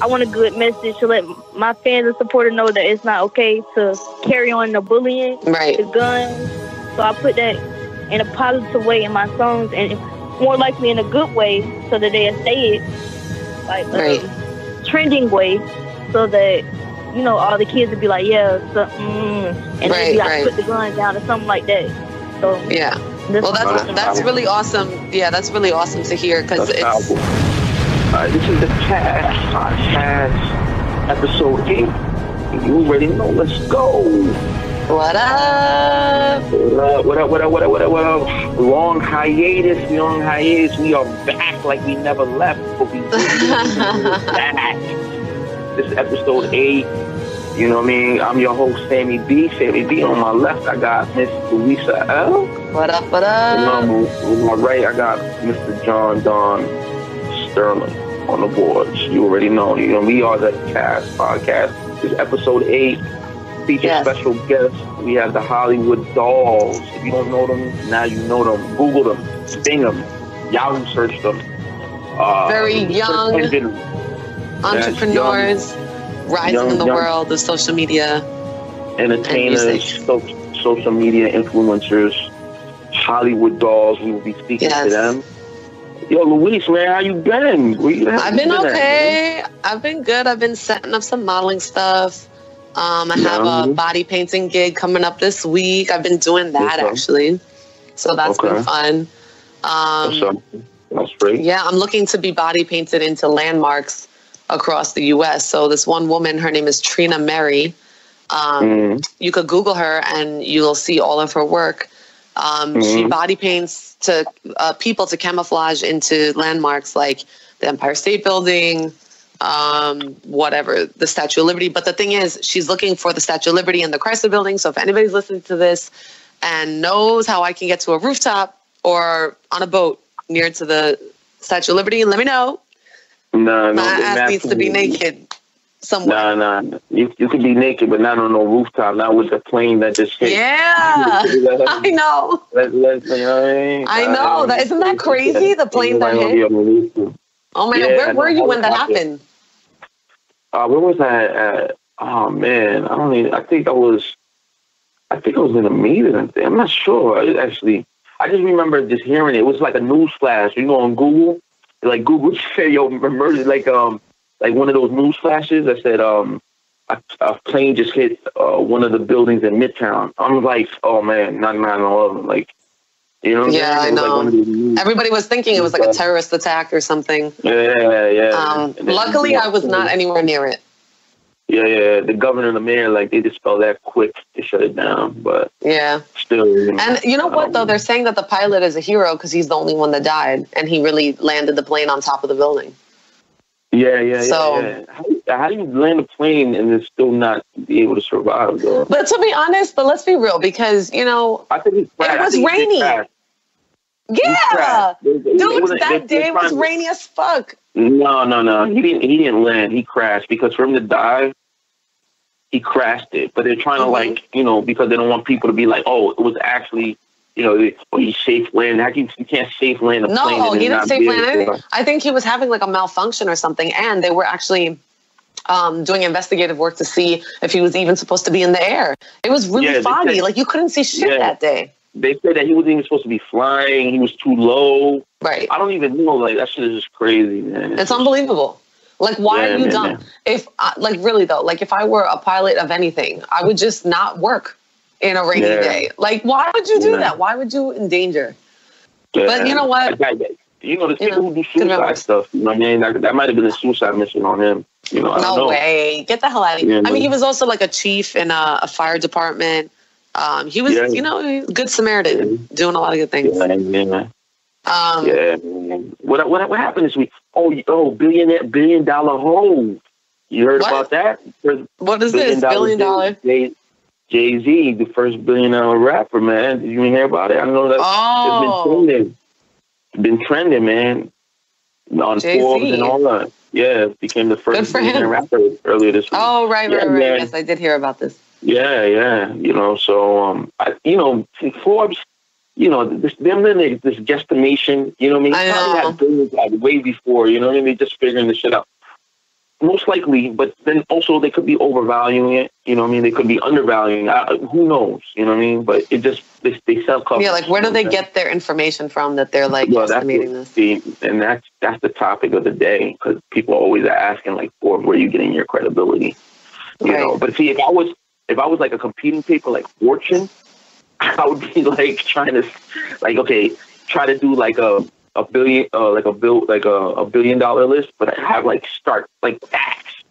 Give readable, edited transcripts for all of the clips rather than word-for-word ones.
I want a good message to let my fans and supporters know that it's not okay to carry on the bullying, the guns. So I put that in a positive way in my songs, and more likely in a good way, so that they'll say it like trending way, so that all the kids would be like, yeah, so, and they'd be like, put the gun down or something like that. So yeah, well, that's really awesome. Yeah, that's really awesome to hear, because it's. This is the Cast Podcast, episode 8. You already know. Let's go. What up? What up? Long hiatus. We are back like we never left. But we back. This is episode 8. You know what I mean? I'm your host, Sammy B. On my left, I got Miss Luisa L. What up? On my right, I got Mr. John Don Sterling on the boards. You already know. We are the Cast Podcast. This is episode 8. Feature special guests. We have the Hollywood Dollz. If you don't know them, now you know them. Google them, Bing them, Yahoo search them. Very young entrepreneurs rising in the world of social media. Entertainers, social media influencers, Hollywood Dollz. We will be speaking to them. Yo, Luis, man, how you been? I've been okay. I've been good. I've been setting up some modeling stuff. I have a body painting gig coming up this week. I've been doing that actually. So that's been fun. That's great. Yeah, I'm looking to be body painted into landmarks across the U.S. So this one woman, her name is Trina Mary. You could Google her and you'll see all of her work. She body paints to people to camouflage into landmarks like the Empire State Building, whatever, the Statue of Liberty. But the thing is, she's looking for the Statue of Liberty and the Chrysler Building. So if anybody's listening to this and knows how I can get to a rooftop or on a boat near to the Statue of Liberty, let me know. No, my ass needs to be naked somewhere. No. You could be naked, but not on no rooftop. Not with the plane that just hit. Yeah, I know. You know what I mean? I know. Isn't that crazy? The plane that hit. Oh my God, where were you when that happened? Where was I at? Oh man, I think I was in a meeting. I'm not sure. I just remember just hearing it. It was like a news flash. On Google, like Google said, "Yo, emergency!" Like one of those news flashes that said, "A plane just hit one of the buildings in Midtown." I'm like, "Oh man, 9/11!" Like, Yeah, I know. Like everybody was thinking it was like a terrorist attack or something. Yeah. Luckily, I was not anywhere near it. Yeah. The governor and the mayor, they just felt that quick to shut it down. But still. And you know what, though? They're saying that the pilot is a hero because he's the only one that died. And he really landed the plane on top of the building. Yeah. How do you land a plane and then still not be able to survive, though? But to be honest, let's be real, because, I think it was rainy. Yeah. Dude, that day was rainy as fuck. No. He didn't land. He crashed because for him to dive, he crashed it. But they're trying to because they don't want people to be like, oh, it was actually, he safe land. You can't safe land a plane. No, he didn't safe land anything. I think he was having like a malfunction or something, and they were actually doing investigative work to see if he was even supposed to be in the air. It was really foggy. You couldn't see shit that day. They said that he wasn't even supposed to be flying. He was too low. Right. I don't even know. That shit is just crazy, man. It's unbelievable. Why are you dumb? Man. If, really though, if I were a pilot of anything, I would just not work in a rainy day. Why would you do that? Why would you endanger? Yeah. But you know what? The people who do suicide stuff, you know what I mean? That might have been a suicide mission on him. I don't know. No way. Get the hell out of here. I mean, he was also like a chief in a fire department. He was, good Samaritan, doing a lot of good things. What happened this week? $1 billion hole. You heard about that? What is this? $1 billion? Jay-Z, the first $1 billion rapper, man. Did you hear about it? I know that it's been trending, man. On Jay-Z. Forbes and all that. Yeah, became the first $1 billion rapper earlier this week. Oh, right. Yes, I did hear about this. Yeah. So, Forbes, this guesstimation, you know what I mean? I know. Probably had billions way before, you know what I mean? Just figuring this shit out. most likely, but then also they could be overvaluing it. You know what I mean? They could be undervaluing. Who knows? You know what I mean? But it just they sell coverage. Yeah, like where do they get their information from that they're like estimating this? And that's the topic of the day, because people always are asking like, where are you getting your credibility? You know. But see, if I was like a competing paper like Fortune, I would be like trying to try to do like a $1 billion list, but I have like start like facts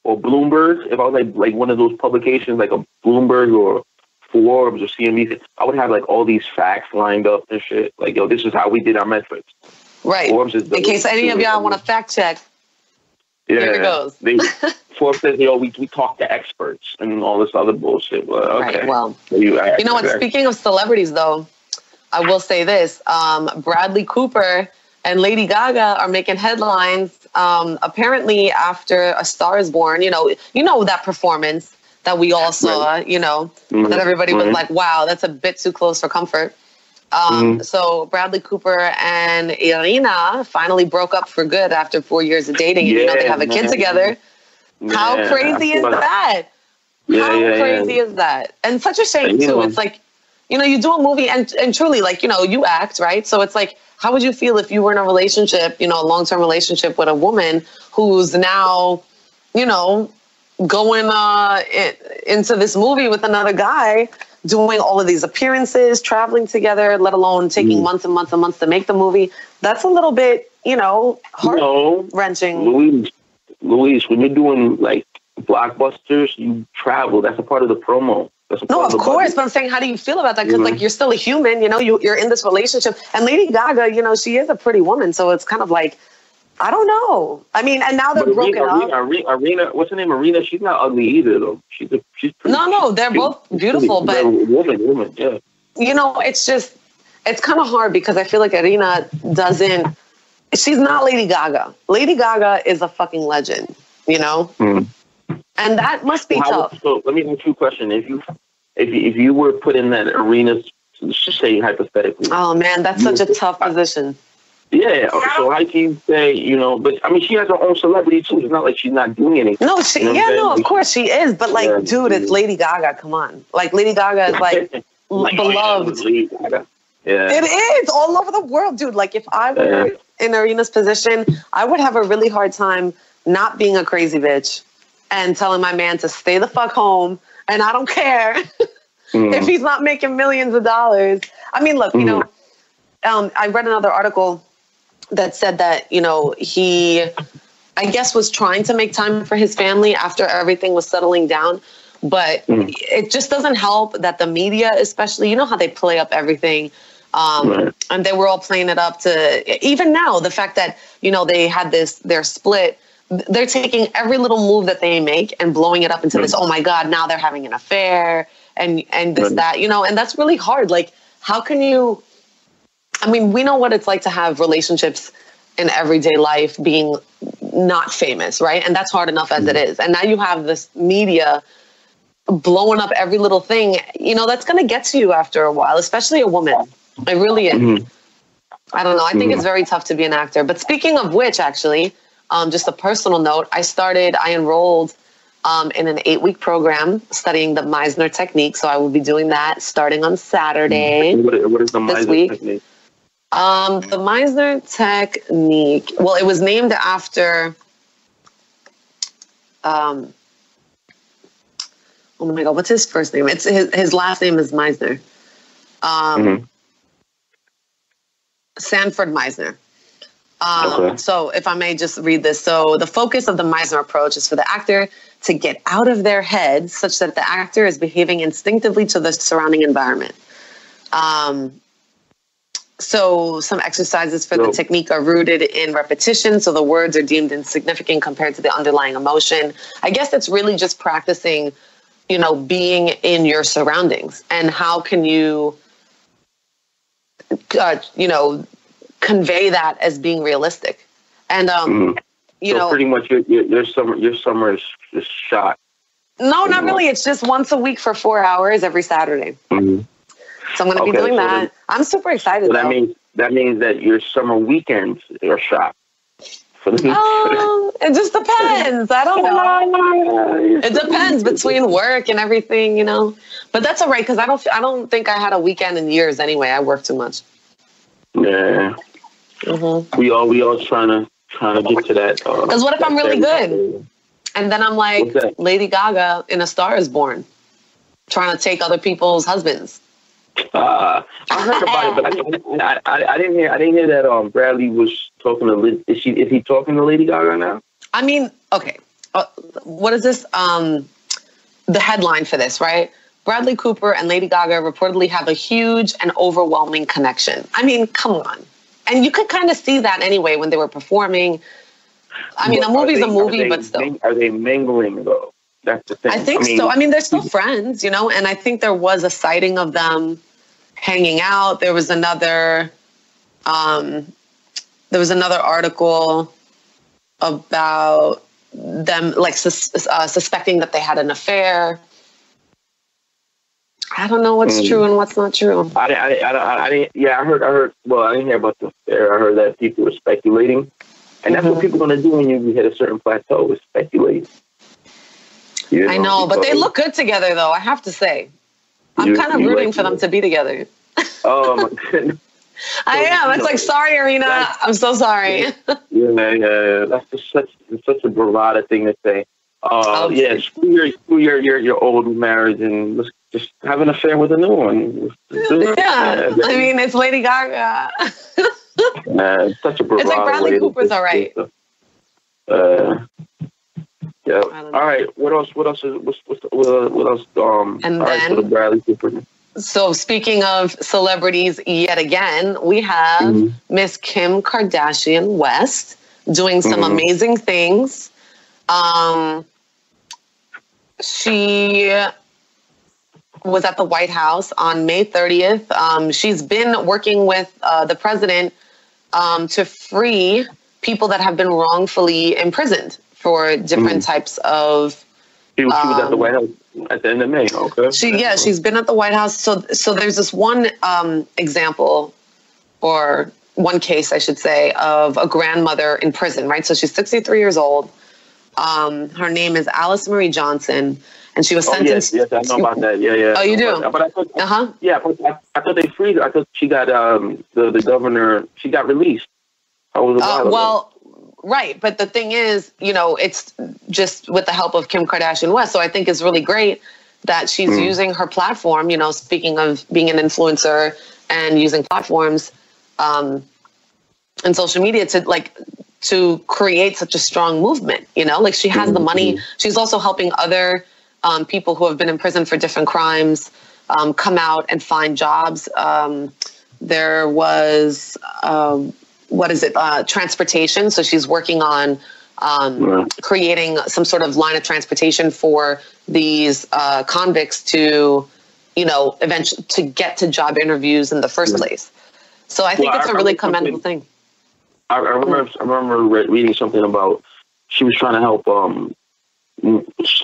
or Bloomberg. If I was like one of those publications like a Bloomberg or Forbes or CNBC, I would have like all these facts lined up and shit. Like, yo, this is how we did our metrics. Right. In case any of y'all want to fact check. Yeah. Here it goes. Forbes says, we talk to experts and all this other bullshit. Well, okay. Right. Well, you know what? Speaking of celebrities, though, I will say this. Bradley Cooper and Lady Gaga are making headlines. Apparently, after A Star Is Born, you know that performance that we all saw, that everybody was like, wow, that's a bit too close for comfort. So Bradley Cooper and Irina finally broke up for good after 4 years of dating. And, they have a kid together. How crazy is that? How crazy is that? And such a shame, too. It's like, you do a movie and truly, like, you act, right? So it's like, how would you feel if you were in a relationship, a long-term relationship with a woman who's now, going into this movie with another guy, doing all of these appearances, traveling together, let alone taking months and months and months to make the movie? That's a little bit, heart-wrenching. Luis, when you're doing, like, blockbusters, you travel. That's a part of the promo. No, of course, but I'm saying, how do you feel about that? Because, like, you're still a human, you're in this relationship. And Lady Gaga, she is a pretty woman, so it's kind of like, I don't know. I mean, and now they're broken up. Arena, what's her name? Arena, she's not ugly either, though. She's pretty. No, they're both beautiful, but... Woman, yeah. It's kind of hard because I feel like Arena doesn't... She's not Lady Gaga. Lady Gaga is a fucking legend, And that must be tough. So let me ask you a question. If you were put in that arena, say hypothetically. Oh man, that's such a tough position. Yeah. So how can you say, but I mean, she has her own celebrity too. It's not like she's not doing anything. No, of course she is. But like, dude, it's Lady Gaga. Come on, like Lady Gaga is like beloved. Lady Gaga. Yeah. It is all over the world, dude. Like if I were in Arena's position, I would have a really hard time not being a crazy bitch and telling my man to stay the fuck home. And I don't care if he's not making millions of dollars. I mean, look, I read another article that said that, he, I guess, was trying to make time for his family after everything was settling down. But it just doesn't help that the media, especially, how they play up everything. And they were all playing it up to, even now, the fact that, they had their split. They're taking every little move that they make and blowing it up into this, oh my God, now they're having an affair and this, that, and that's really hard. Like, how can you, I mean, we know what it's like to have relationships in everyday life being not famous, right? And that's hard enough as it is. And now you have this media blowing up every little thing, that's going to get to you after a while, especially a woman. It really is. I don't know. I think it's very tough to be an actor. But speaking of which, actually, just a personal note, I enrolled in an 8-week program studying the Meisner technique. So I will be doing that starting on Saturday. What is the Meisner technique? The Meisner technique. Well, it was named after. Oh my God, what's his first name? It's his last name is Meisner. Sanford Meisner. So if I may just read this. So the focus of the Meisner approach is for the actor to get out of their head such that the actor is behaving instinctively to the surrounding environment. So some exercises for the technique are rooted in repetition. So the words are deemed insignificant compared to the underlying emotion. I guess it's really just practicing, being in your surroundings. And how can you, convey that as being realistic? And, so pretty much your summer is just shot. No, not really. It's just once a week for 4 hours every Saturday. So I'm going to be doing that. I'm super excited. So that means that your summer weekends are shot It just depends. I don't know. It depends between work and everything, you know. But that's all right because I don't think I had a weekend in years anyway. I work too much. Yeah. Mm-hmm. We all trying to get to that. Because what if I'm really good, and then I'm like Lady Gaga in A Star Is Born, trying to take other people's husbands. I heard about it, but I didn't hear that Bradley was talking to. Is he talking to Lady Gaga now? I mean, okay. What is this? The headline for this, right? Bradley Cooper and Lady Gaga reportedly have a huge and overwhelming connection. I mean, come on. And you could kind of see that anyway when they were performing. I mean, a movie's a movie, but still. Are they mingling though? That's the thing. I think so. I mean, they're still friends, you know, and I think there was a sighting of them hanging out. There was another article about them like suspecting that they had an affair. I don't know what's true and what's not true. I didn't. Yeah, I heard. Well, I didn't hear about the affair. I heard that people were speculating, and that's what people are going to do when you hit a certain plateau, is speculate. You know, I know, but they look good together, though. I have to say, I'm kind of rooting for them to be together. Oh my goodness. I am. It's like, sorry, Arena. I'm so sorry. Yeah. That's just such a bravado thing to say. Yeah, screw your old marriage and let's just have an affair with a new one. Yeah, I mean, it's Lady Gaga. It's such a bravado. It's like Bradley Cooper's all right. Yeah. All right. What else? What else? And then for the Bradley Cooper. So speaking of celebrities, yet again, we have Miss Kim Kardashian West doing some amazing things. She was at the White House on May 30th. She's been working with the president to free people that have been wrongfully imprisoned for different types of... She was at the White House at the end of May. Okay. She's been at the White House. So there's this one example, or one case, I should say, of a grandmother in prison, right? So she's 63 years old. Her name is Alice Marie Johnson, and she was sentenced. Yes, I know about that. Yeah. Oh, you do? But I thought, yeah, I thought they freed her. I thought she got the governor. She got released. Well. Right. But the thing is, you know, it's just with the help of Kim Kardashian West. So I think it's really great that she's using her platform, you know, speaking of being an influencer and using platforms and social media to create such a strong movement, you know, like she has the money. She's also helping other people who have been in prison for different crimes come out and find jobs. There was... transportation. So she's working on creating some sort of line of transportation for these convicts to, you know, eventually to get to job interviews in the first place. So I think it's a really commendable thing. I remember reading something about she was trying to help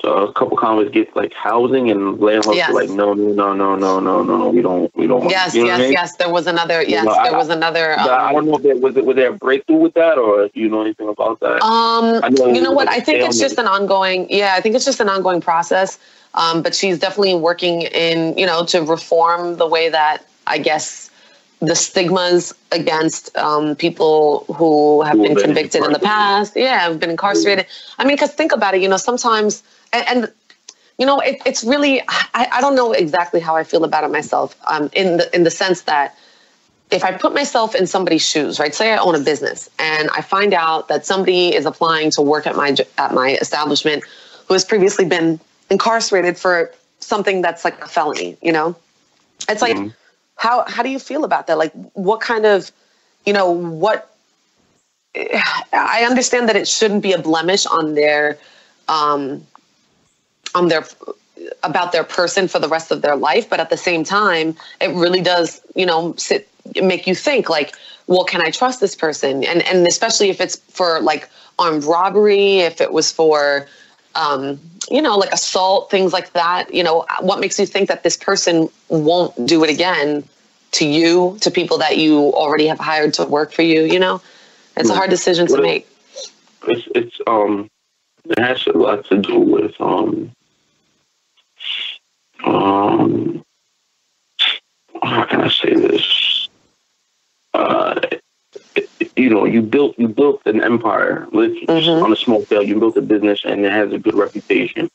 a couple convicts get like housing, and landlords were like, no, we don't. Yes. There was another. Yes, there was another. I don't know if was there a breakthrough with that, or if you know anything about that. You know what? I think it's just an ongoing. Yeah, I think it's just an ongoing process. But she's definitely working in, you know, to reform the way that, I guess, the stigmas against people who have been convicted in the past, have been incarcerated. I mean, because think about it, you know, sometimes, and you know, it's really, I don't know exactly how I feel about it myself, in the sense that if I put myself in somebody's shoes, right, say I own a business and I find out that somebody is applying to work at my establishment who has previously been incarcerated for something that's like a felony, you know, it's like, how do you feel about that? Like, what kind of, you know, I understand that it shouldn't be a blemish on their about their person for the rest of their life. But at the same time, it really does, you know, make you think like, well, can I trust this person? And especially if it's for like armed robbery, if it was for, you know, like assault, things like that, you know, what makes you think that this person won't do it again to you, to people that you already have hired to work for you, you know? It's a hard decision to make. it has a lot to do with how can I say this? You built an empire, on a small scale. You built a business, and it has a good reputation.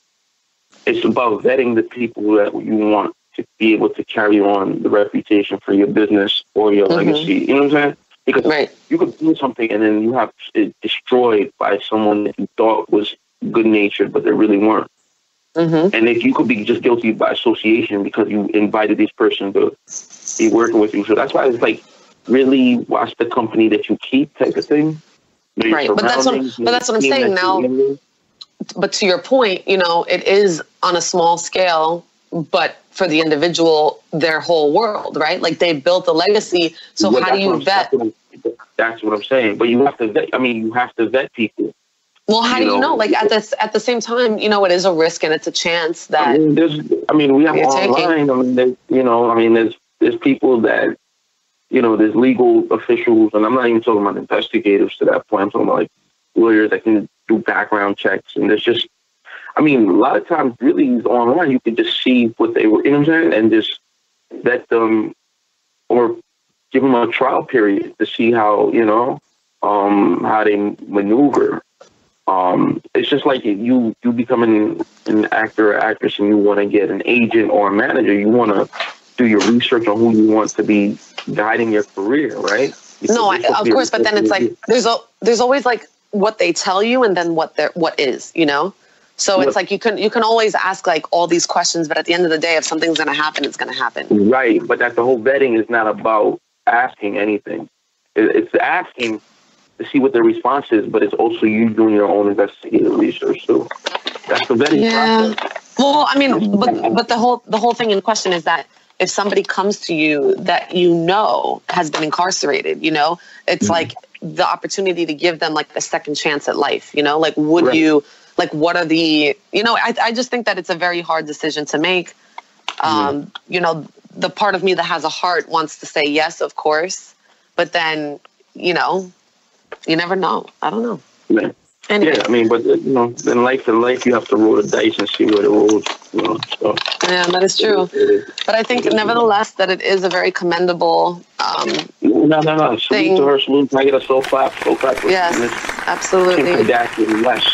It's about vetting the people that you want to be able to carry on the reputation for your business or your legacy. You know what I'm saying? Because you could do something and then you have it destroyed by someone that you thought was good-natured, but they really weren't. And if you could be just guilty by association because you invited this person to be working with you. So that's why it's like, really watch the company that you keep type of thing. Right. But that's what I'm saying now. But to your point, it is on a small scale, but for the individual, their whole world, right? Like they built a legacy. So how do you vet? That's what I'm saying. But you have to vet. I mean, you have to vet people. Well, how do you know? Like at the same time, it is a risk and it's a chance that. We have online. There's people that, there's legal officials, and I'm not even talking about investigators to that point. I'm talking about like lawyers that can do background checks, and there's just, a lot of times really online you can just see what they were, and just vet them or give them a trial period to see how, how they maneuver. It's just like you becoming an actor or actress and you want to get an agent or a manager. You want to do your research on who you want to be guiding your career, right? Because of course, but then it's like there's always like what they tell you and then what is, So it's like you can always ask like all these questions, but at the end of the day, if something's going to happen, it's going to happen. Right, but that's the whole vetting is not about asking anything. It's asking to see what their response is, but it's also you doing your own investigative research. So that's the vetting process. Well, but the whole thing in question is that if somebody comes to you that has been incarcerated, it's like the opportunity to give them like a second chance at life, like would you, like what are the, I just think that it's a very hard decision to make. The part of me that has a heart wants to say yes, of course, but then, you never know. I don't know. Yeah. Anyway. Yeah, but in life, you have to roll the dice and see where it rolls. So. Yeah, that is true. But I think, nevertheless, that it is a very commendable No. Salute to her. Salute. Can I get a slow clap? Yes, absolutely. Kim Kardashian West.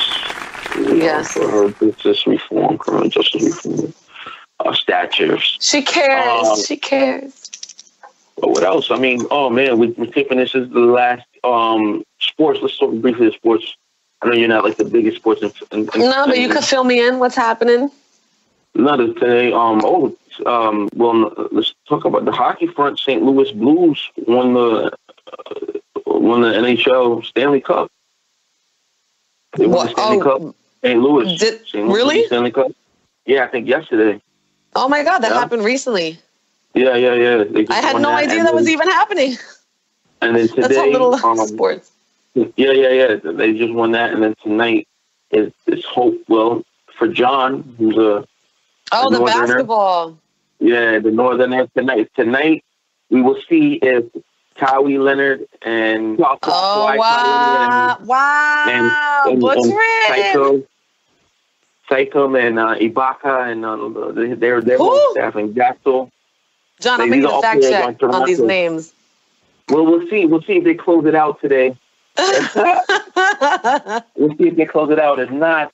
For her criminal justice reform statures. She cares. She cares. But what else? We're tipping this is the last sports. Let's talk briefly of sports. I know you're not like the biggest sports. No, but you could fill me in. What's happening? Not today. Let's talk about the hockey front. St. Louis Blues won the NHL Stanley Cup. They won the Stanley Cup. St. Louis. Really? Stanley Cup. Yeah, I think yesterday. Oh my God, that happened recently. Yeah. I had no idea that was even happening. And then today, that's a little sports. Yeah. They just won that, and then tonight is hope. Well, for John, who's the Northerner, basketball. Yeah, the Northerner tonight. Tonight we will see if Kawhi Leonard and wow, Siakam and Ibaka and they're staff and Gasol. John, I'm making a fact check on these names. Well, we'll see. We'll see if they close it out today. We'll see if they close it out. If not,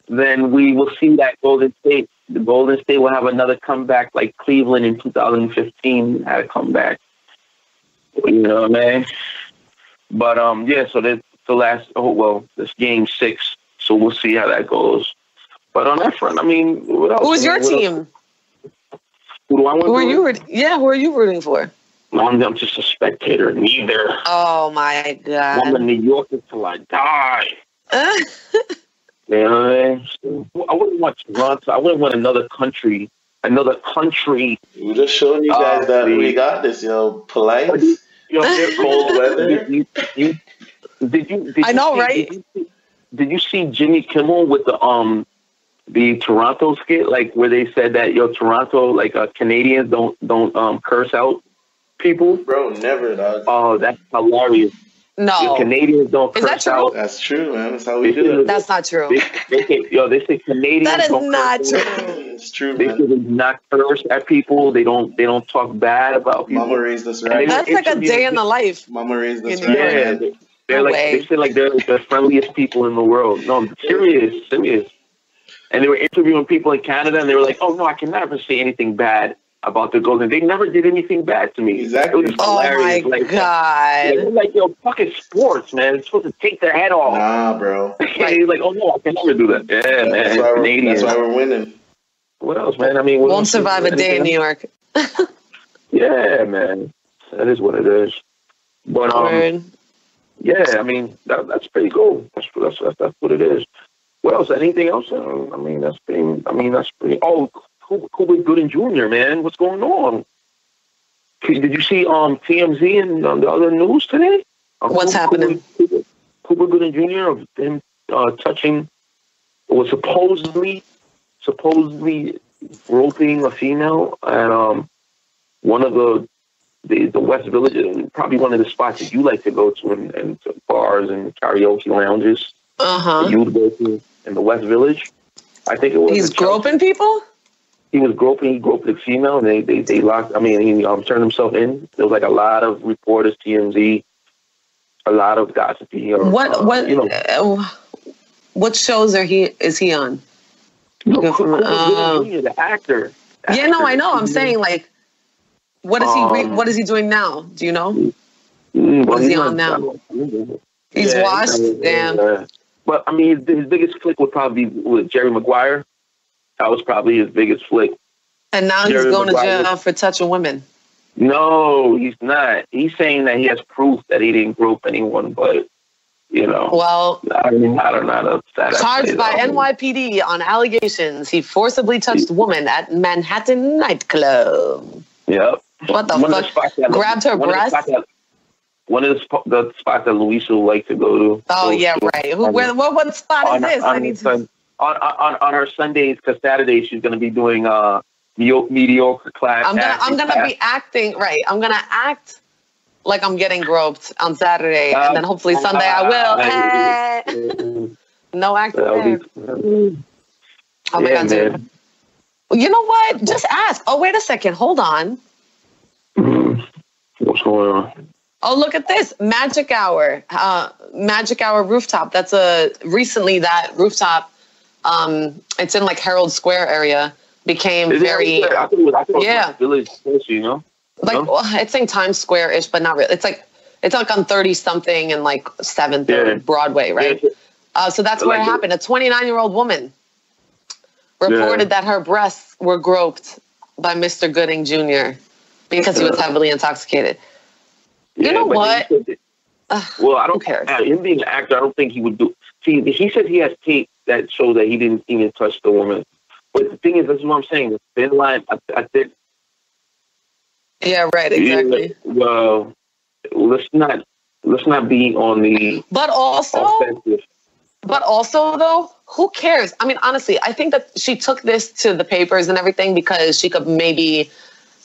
then we will see that Golden State. The Golden State will have another comeback like Cleveland in 2015 had a comeback. You know what I mean? But so that's the last. This game 6. So we'll see how that goes. But on that front, what else? Who was your team? Who do I want? Who are you rooting for? I'm just a spectator. Neither. Oh my God! I'm a New Yorker till I die. You know what I mean? So, I wouldn't want Toronto. I wouldn't want another country. We're just showing you guys that we got this. Polite. Cold weather. Did you? I know, right? Did you see Jimmy Kimmel with the Toronto skit, like where they said that Toronto, like Canadians don't curse out people? Bro, never, dog. Oh, that's hilarious. No. Canadians don't curse. Is that true? Out. That's true, man. That's how we do it. That's not true. They say Canadians that is don't not curse. True. It's true, man. They say not curse at people. They don't talk bad about people. Mama raised us right. That's like a day in the life. Mama raised us right. Yeah, they say like they're the friendliest people in the world. No, serious. And they were interviewing people in Canada, and they were like, "Oh no, I can never say anything bad about the girls." And they never did anything bad to me. Exactly. It was hilarious. Oh my God! Like, yo, fucking sports, man. It's supposed to take their head off. Nah, bro. And he's like, "Oh no, I can never do that." Yeah, man. That's why we're winning. What else, man? I mean, won't survive a day in New York. Yeah, man. That is what it is. But yeah, I mean that's pretty cool. That's what it is. What else? Anything else? I mean, that's pretty. Oh, Cuba Gooding Jr., man, what's going on? Did you see TMZ and the other news today? What's happening? Cuba Gooding Jr. of him touching, was supposedly groping a female at one of the West Village, probably one of the spots that you like to go to, and bars and karaoke lounges. You would go to in the West Village. I think it was. He's groping people? He was groping. He groped a female, and they locked. I mean, he turned himself in. There was like a lot of reporters, TMZ, a lot of gossipy. What shows is he on? The actor. Yeah, no, I know. I'm saying, like, what is he doing now? Do you know? What is he on now? He's washed. Damn. But I mean, his biggest flick would probably be with Jerry Maguire. That was probably his biggest flick. And now he's going to jail for touching women. No, he's not. He's saying that he has proof that he didn't grope anyone, but well, I don't know. Charged by NYPD on allegations he forcibly touched woman at Manhattan nightclub. Yep. What the fuck? Grabbed her breast. One of the spots that Luisa would like to go to. Oh, yeah, right. What spot is this? On her Sundays, because Saturday she's going to be doing mediocre class. I'm going to be acting, right. I'm going to act like I'm getting groped on Saturday, and then hopefully Sunday I will. No acting there. Oh, my God, dude. You know what? Just ask. Oh, wait a second. Hold on. What's going on? Oh, look at this. Magic Hour rooftop. That's recently that rooftop, it's in like Herald Square area, became very, I thought it was Village, like, well, it's saying Times Square-ish, but not really. It's like on 30 something and like 7th and Broadway, right? So that's where it happened. A 29-year-old woman reported that her breasts were groped by Mr. Gooding Jr. because he was heavily intoxicated. You know what? Well, I don't care. Him being an actor, I don't think he would do. See, he said he has tape that shows that he didn't even touch the woman. But the thing is, this is what I'm saying. The thin line, I think. Yeah, right. Exactly. Well, let's not be on the. But also, though, who cares? I mean, honestly, I think that she took this to the papers and everything because she could maybe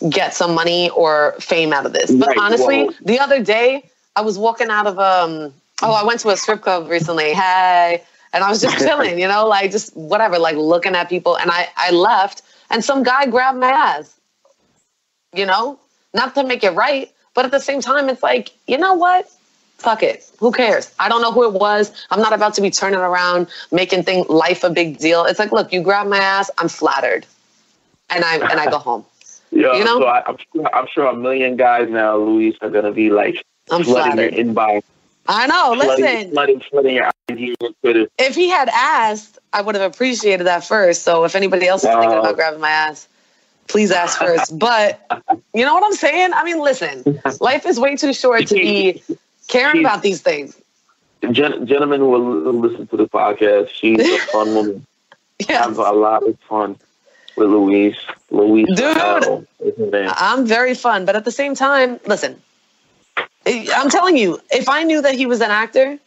get some money or fame out of this. But honestly, the other day I was walking out of I went to a strip club recently. Hey, and I was just chilling, like just whatever, like looking at people. And I left, and some guy grabbed my ass. Not to make it right, but at the same time, it's like, you know what? Fuck it. Who cares? I don't know who it was. I'm not about to be turning around, making life a big deal. It's like, look, you grabbed my ass. I'm flattered, and I go home. Yeah, so I'm sure a million guys now, Luis, are gonna be like flooding your inbox. I know. Listen, flooding your IG and Twitter. If he had asked, I would have appreciated that first. So if anybody else is thinking about grabbing my ass, please ask first. But you know what I'm saying? I mean, listen, life is way too short to be caring about these things. Gentlemen who will listen to the podcast, she's a fun woman. Yes. Have a lot of fun with Luisa L. I'm very fun, but at the same time, listen, I'm telling you, if I knew that he was an actor,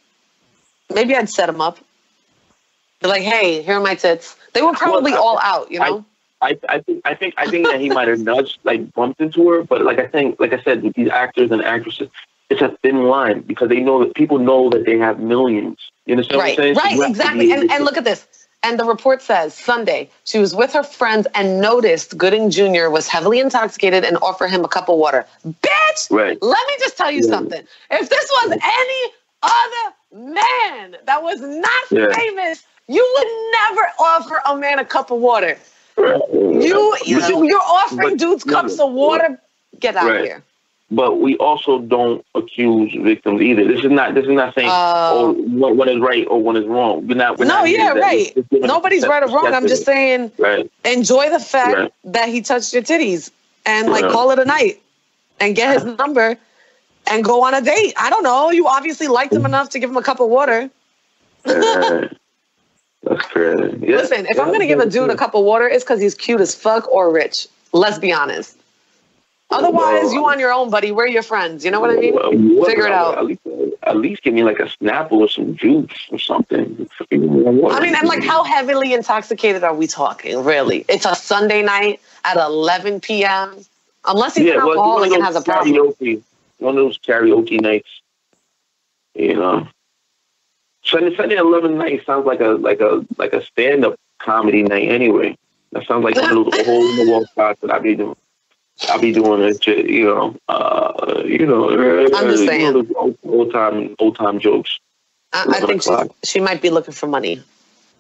maybe I'd set him up. Be like, hey, here are my tits. They were probably all out, I think that he might have nudged, like bumped into her, but like I said, with these actors and actresses, it's a thin line because they know that people know that they have millions. You understand what I'm saying? Right, exactly. And look at this. And the report says, Sunday, she was with her friends and noticed Gooding Jr. was heavily intoxicated and offered him a cup of water. Bitch, let me just tell you something. If this was any other man that was not famous, you would never offer a man a cup of water. You're offering dudes cups of water. Get out of here. But we also don't accuse victims either. This is not saying one is right or one is wrong. We're not right. Nobody's right or wrong. I'm just saying enjoy the fact that he touched your titties and call it a night and get his number and go on a date. I don't know. You obviously liked him enough to give him a cup of water. That's crazy. Yeah. Listen, if I'm going to give a dude a cup of water, it's because he's cute as fuck or rich. Let's be honest. Otherwise, you on your own, buddy. We're your friends. You know what I mean? Figure it out. At least give me like a Snapple or some juice or something. I mean, and how heavily intoxicated are we talking, really? It's a Sunday night at 11 p.m. Unless he's an alcoholic and has a problem. One of those karaoke nights, you know. Sunday 11 night sounds like a stand-up comedy night anyway. That sounds like one of those hole in the wall spots that I'll be doing it, I'm just saying. Old time jokes. I think she might be looking for money.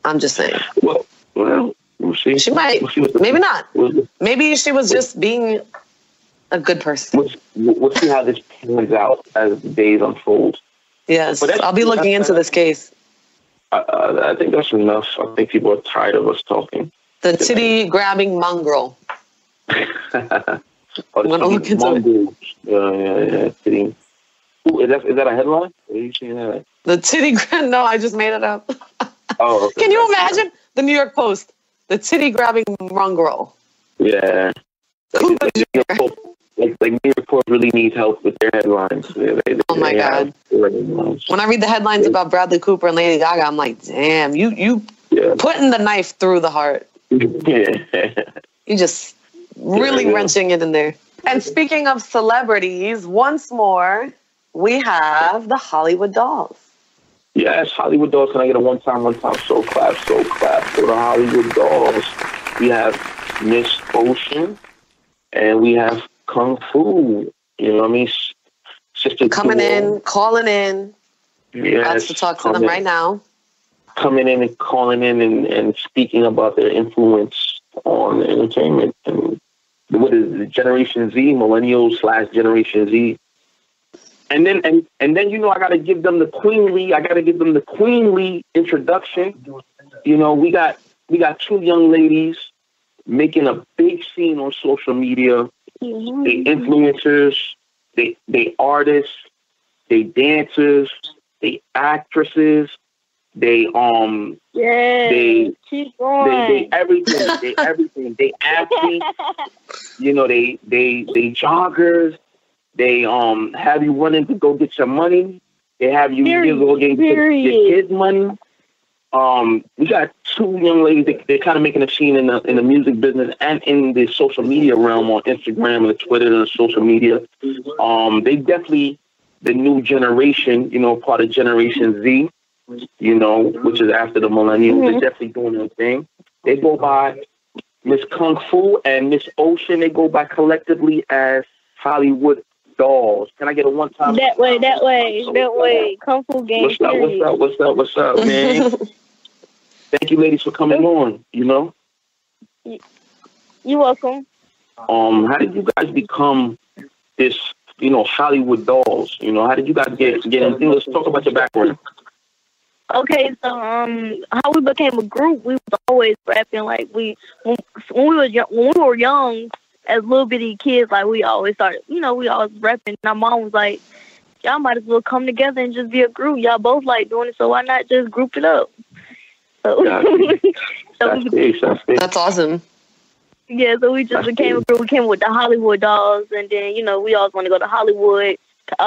I'm just saying. Well, we'll see. She might. Maybe not. Maybe she was just being a good person. We'll see how this pans out as the days unfold. Yes, I'll be looking into this case. I think that's enough. I think people are tired of us talking. The titty grabbing mongrel. I'm gonna look into it. Yeah. Titty. Ooh, is that a headline? Are you seeing that? The titty grabbing? No, I just made it up. Oh, okay. Can you imagine the New York Post? The titty grabbing mongrel. Yeah. Like New York Post really needs help with their headlines. Oh my God! When I read the headlines about Bradley Cooper and Lady Gaga, I'm like, damn, you putting the knife through the heart. You just really wrenching it in there. And speaking of celebrities, once more, we have the Hollywood Dollz. Yes, Hollywood Dollz. Can I get a one time, so clap for the Hollywood Dollz. We have Miss Ocean and we have Kung Fu. You know what I mean? Sister coming in, calling in. Yes, about to talk to them right now. Coming in and calling in and speaking about their influence on entertainment and what is the Generation Z, Millennials / Generation Z. And then I gotta give them the queenly introduction. You know, we got two young ladies making a big scene on social media. They influencers, they artists, they dancers, they actresses, they everything. They athletes, you know, they joggers. They have you running to go get your money. They have you go get your kids' money. We got two young ladies. They're kind of making a scene in the music business and in the social media realm on Instagram and Twitter and social media. They definitely the new generation. You know, part of Generation Z. You know, which is after the millennials. They're definitely doing their thing. They go by Miss Kung Fu and Miss Ocean. They go by collectively as Hollywood Dollz. Can I get a one time? That way. Kung Fu game. What's up, man? Thank you, ladies, for coming on. You know. You're welcome. How did you guys become this? You know, Hollywood Dollz. You know, how did you guys get into? Let's talk about your background. Okay, so how we became a group, we was always rapping. Like when we were young, as little bitty kids, like we always started. You know, we always rapping. And our mom was like, "Y'all might as well come together and just be a group. Y'all both like doing it, so why not just group it up?" So, that's awesome. Yeah, so we just became a group. We came with the Hollywood Dollz, and then you know we always want to go to Hollywood.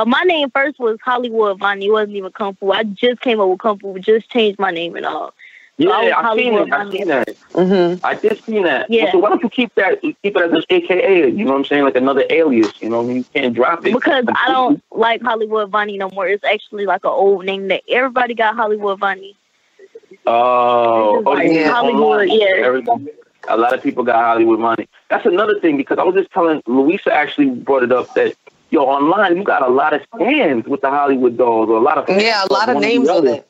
My name first was Hollywood Vonnie. It wasn't even Kung Fu. I just came up with Kung Fu. Just changed my name and all. Yeah, I've seen it. Mm-hmm. I did see that. Yeah. So why don't you keep it as an AKA? You know what I'm saying? Like another alias. You know what I mean? You can't drop it. Because I don't like Hollywood Vonnie no more. It's actually like an old name that everybody got Hollywood Vonnie. Yeah. Hollywood, yeah. A lot of people got Hollywood Vonnie. That's another thing, because I was just telling Luisa, actually brought it up, that online you got a lot of scams with the Hollywood Dollz, or a lot of names with it.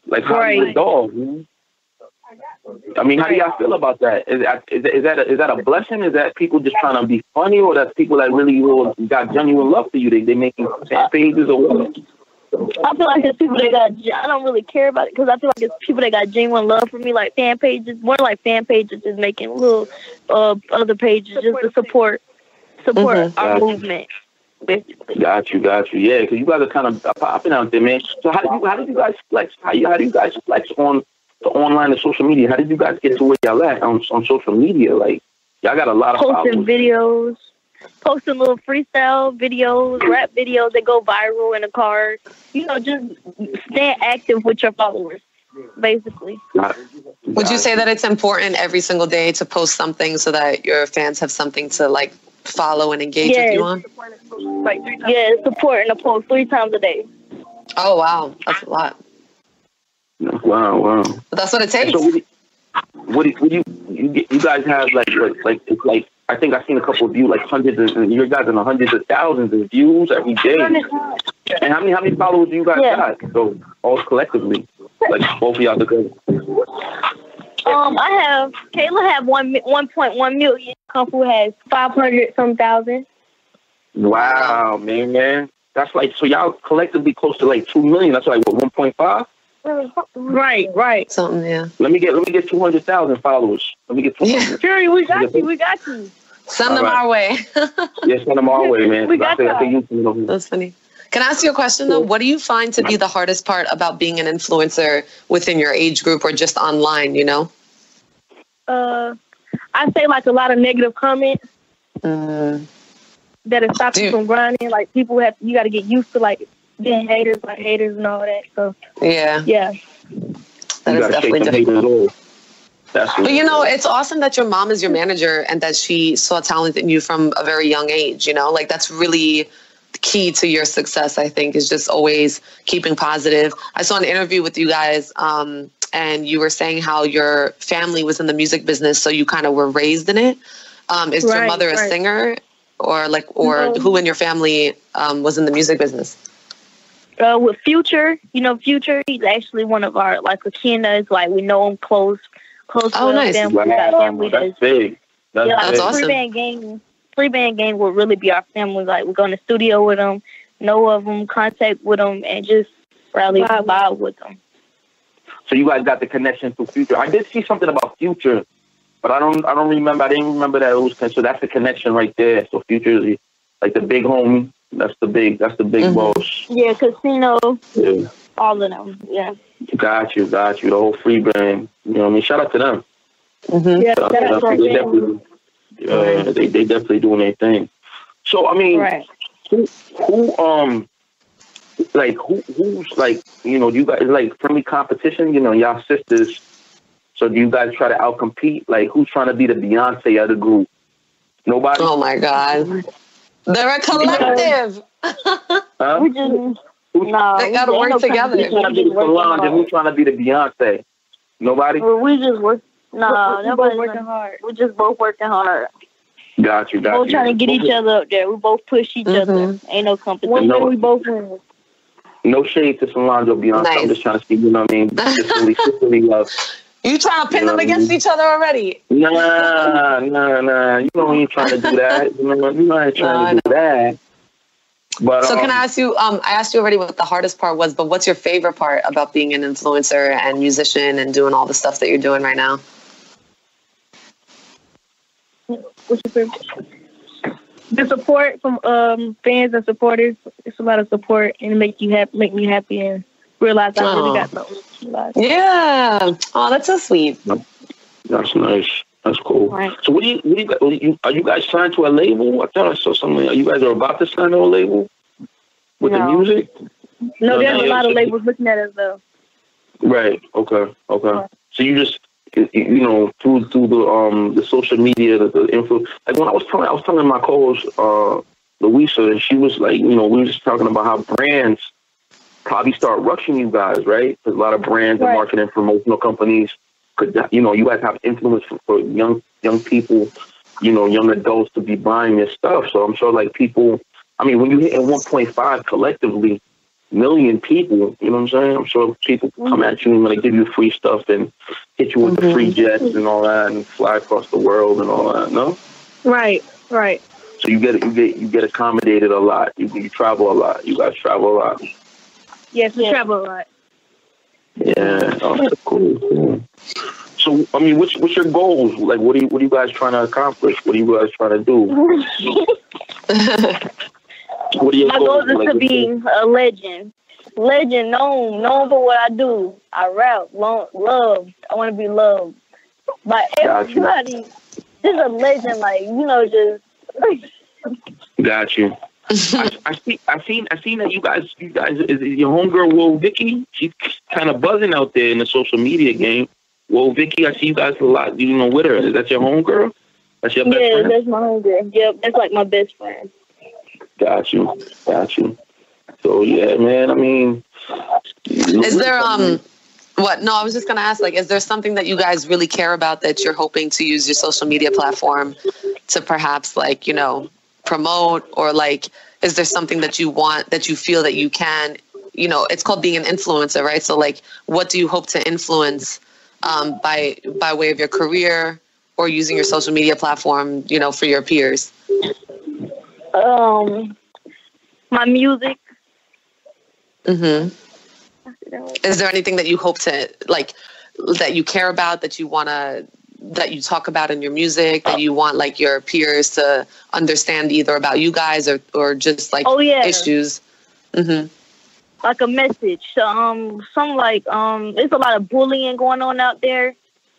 Like Hollywood Dollz. I mean, how do y'all feel about that? Is that a blessing? Is that people just trying to be funny, or that's people that really got genuine love for you? They making fan pages or what? I feel like it's people that got. I don't really care about it, because I feel like it's people that got genuine love for me, like fan pages. More like fan pages, just making little other pages just to support our movement. Basically. Got you. Yeah, because you guys are kind of popping out there, man. So how did you guys flex? How do you guys flex on the online and social media? How did you guys get to where y'all at on social media? Like, y'all got a lot of posting videos, posting little freestyle videos, rap videos that go viral in the car. You know, just stay active with your followers, basically. Would you say that it's important every single day to post something so that your fans have something to like follow and engage with you on? Yeah, it's important to post 3 times a day. Oh wow, that's a lot. Wow. But that's what it takes. So what do you guys have like I think I've seen a couple of views, like hundreds, and you guys in the hundreds of thousands of views every day. And how many followers do you guys got? So all collectively, like both of y'all together. Kayla have 1.1 million. Couple has 500-some thousand. Wow, man. That's like, so y'all collectively close to like 2 million. That's like what, 1.5? Right. Something, yeah. Let me get 200,000 followers. Let me get 200. Fury, we got you. Send them our way. Yeah, send them our way, man. We got that. That's funny. Can I ask you a question though? What do you find to be the hardest part about being an influencer within your age group or just online, you know? I say like a lot of negative comments that are stopping you from grinding. Like you got to get used to like being haters and all that. So yeah, that is definitely difficult. But you know, it's awesome that your mom is your manager and that she saw talent in you from a very young age. You know, like that's really key to your success. I think is just always keeping positive. I saw an interview with you guys. And you were saying how your family was in the music business, so you kind of were raised in it. Is your mother a singer, or who in your family was in the music business? With Future, Future, he's actually one of our like Akinas. Like we know him close. Oh, nice! That's big. That's awesome. Free band gang will really be our family. Like we go in the studio with them, know of them, contact with them, and just rally vibe with them. So you guys got the connection to Future. I did see something about Future, but I don't remember. I didn't remember that it was. So that's the connection right there. So Future is like the big homie. That's the big boss. Yeah, Casino. Yeah. All of them. Yeah. Got you. The whole free band. You know what I mean? Shout out to them. Mm-hmm. Yeah, they definitely doing their thing. So I mean, who's like, do you guys like friendly competition? Y'all sisters. So do you guys try to outcompete? Like, who's trying to be the Beyonce of the group? Nobody? Oh my God. They're a collective. Huh? They got to work together. Who's trying to be the Solange and who's trying to be the Beyonce? Nobody? Well, we just work. No, nobody's working hard. We're just both working hard. Got you. We're both trying to get each other up there. We both push each other. Ain't no competition. We both win. No shade to Solange or Beyonce. Nice. I'm just trying to speak, you know what I mean? Sisterly love. You trying to pin them against each other already? Nah. You know we ain't trying to do that. You ain't trying to do that. But, so can I ask you, I asked you already what the hardest part was, but what's your favorite part about being an influencer and musician and doing all the stuff that you're doing right now? What's your favorite? The support from fans and supporters. It's a lot of support and make me happy and realize I really got something. Yeah. Oh, that's so sweet. That's nice. That's cool. Right. So what do you are you guys signed to a label? I thought I saw something. Are you guys about to sign to a label with the music? No, there's a lot of labels looking at us though. Right. Okay. So you just, you know, through the social media, the info. Like when I was telling my co-host Luisa, and she was like, you know, we were just talking about how brands probably start rushing you guys, right? Because a lot of brands and marketing and promotional companies could, you know, you guys have influence for young people, you know, young adults to be buying this stuff. So I'm sure like people, I mean, when you hit 1.5 collectively million people, you know what I'm saying? I'm sure people come at you and like give you free stuff and hit you with the free jets and all that and fly across the world and all that. No? Right. So you get accommodated a lot. You travel a lot. You guys travel a lot. Yes, we travel a lot. Yeah, that's cool. So, I mean, what's your goals? Like, what are you guys trying to accomplish? What are you guys trying to do? What are your My goals? goal is to be a legend, known for what I do. I rap, loved. I want to be loved by everybody. Just a legend, like, you know, just. Got you. I seen that you guys is your homegirl Whoa Vicky. She's kind of buzzing out there in the social media game. Whoa Vicky, I see you guys a lot. You know, with her. Is that your homegirl? That's your best friend? Yeah, that's my homegirl. Yep, that's like my best friend. Got you. So yeah, man. I mean, is there what? No, I was just gonna ask. Like, is there something that you guys really care about that you're hoping to use your social media platform to perhaps, like, you know, promote, or like, is there something that you want, that you feel that you can, you know, it's called being an influencer, right? So like, what do you hope to influence by way of your career or using your social media platform, you know, for your peers? My music. Is there anything that you hope to, like, that you care about, that you want to, that you talk about in your music, that you want like your peers to understand either about you guys or just like issues? Like a message. Some like there's a lot of bullying going on out there.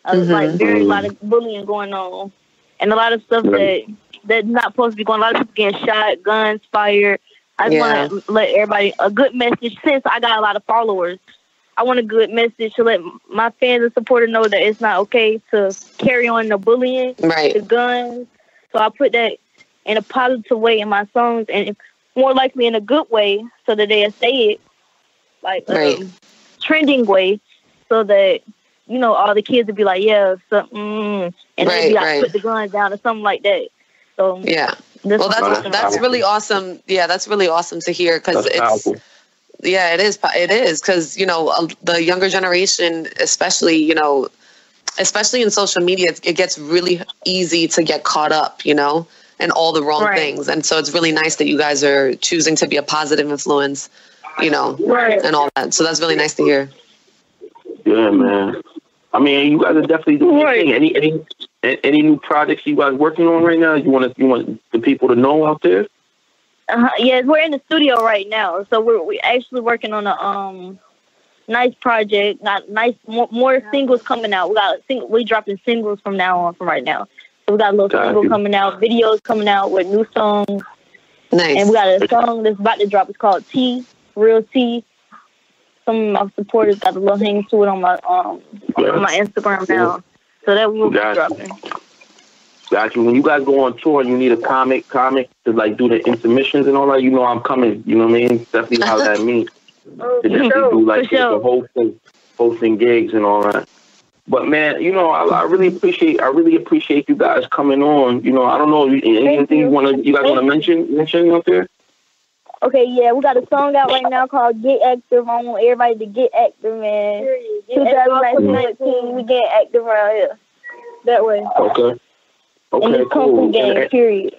Like a lot of bullying going on, and a lot of stuff that's not supposed to be going on. A lot of people getting shot, guns fired. I just want to let everybody a good message. Since I got a lot of followers, I want a good message to let my fans and supporters know that it's not okay to carry on the bullying, the guns. So I put that in a positive way in my songs, and more likely in a good way, so that they'll say it like trending way, so that, you know, all the kids would be like, yeah, and they'd be like, put the guns down or something like that. So well, that's really awesome. Yeah, that's really awesome to hear, because it's powerful. Yeah, it is. It is, because, you know, the younger generation, especially, you know, especially in social media, it gets really easy to get caught up, you know, in all the wrong things. And so it's really nice that you guys are choosing to be a positive influence, you know, and all that. So that's really nice to hear. Yeah, man. I mean, you guys are definitely doing your thing. Any new projects you guys working on right now? You want the people to know out there? Yeah, we're in the studio right now, so we're actually working on a nice project. More singles coming out. We dropping singles from now on, from right now. So we got a little single coming out, videos coming out with new songs. Nice. And we got a song that's about to drop. It's called T, Real T. Some of my supporters got a little hang to it on my Instagram now. So that will be dropping. Got you. When you guys go on tour and you need a comic to like do the intermissions and all that, you know I'm coming. You know what I mean? Definitely how that means. To definitely do like the whole thing, hosting gigs and all that. But man, you know, I really appreciate you guys coming on. You know, I don't know, anything you guys want to mention out there? Okay, yeah, we got a song out right now called Get Active. I want everybody to get active, man. 2019, we get active around here. That way. Okay, cool. Game, period.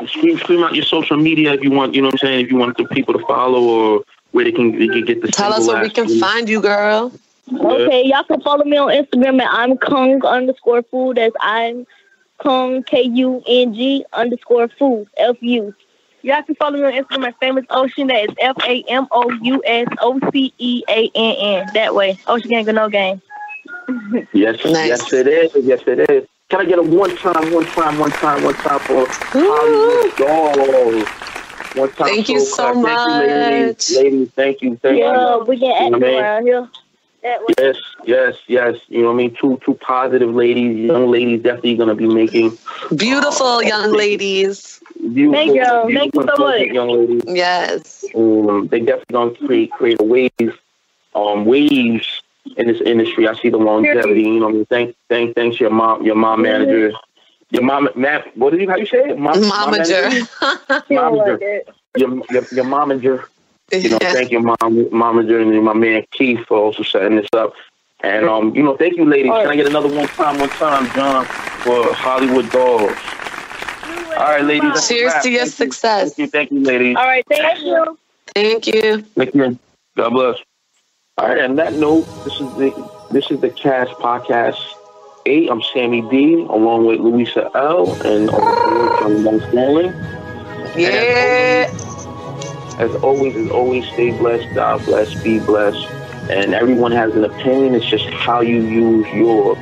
Scream out your social media if you want, you know what I'm saying, if you want the people to follow, or where they can get the Tell us where we can find you, girl. Okay, y'all can follow me on Instagram at I'm Kung _Fu. That's I'm Kung KUNG _Fu FU. Y'all can follow me on Instagram at Famous Ocean. That is FAMOUSOCEANN. That way, Ocean Gang or no gang. Yes, yes it is. Can I get a one time for Hollywood Dollz? One time. Thank you so much. Thank you, ladies. Thank you. Yeah, we get active around here. Yes. You know what I mean? Two positive ladies, young ladies, definitely going to be making beautiful young ladies. Thank you so much. Young ladies. Yes. They definitely going to create a waves in this industry. I see the longevity. You know what I mean? Thanks your mom manager. Your mom, what did you? How you say it? Momager. Your momager. You know, thank your momager and my man Keith for also setting this up. And you know, thank you, ladies. Can I get another one time, John, for Hollywood Dollz? All right, ladies. Cheers to your success. Thank you, ladies. All right, thank you. Thank you. God bless. All right, on that note, this is the Cast Podcast 8. I'm Sammy BE, along with Luisa L, and yeah. As always, stay blessed, God bless, be blessed, and everyone has an opinion. It's just how you use yours.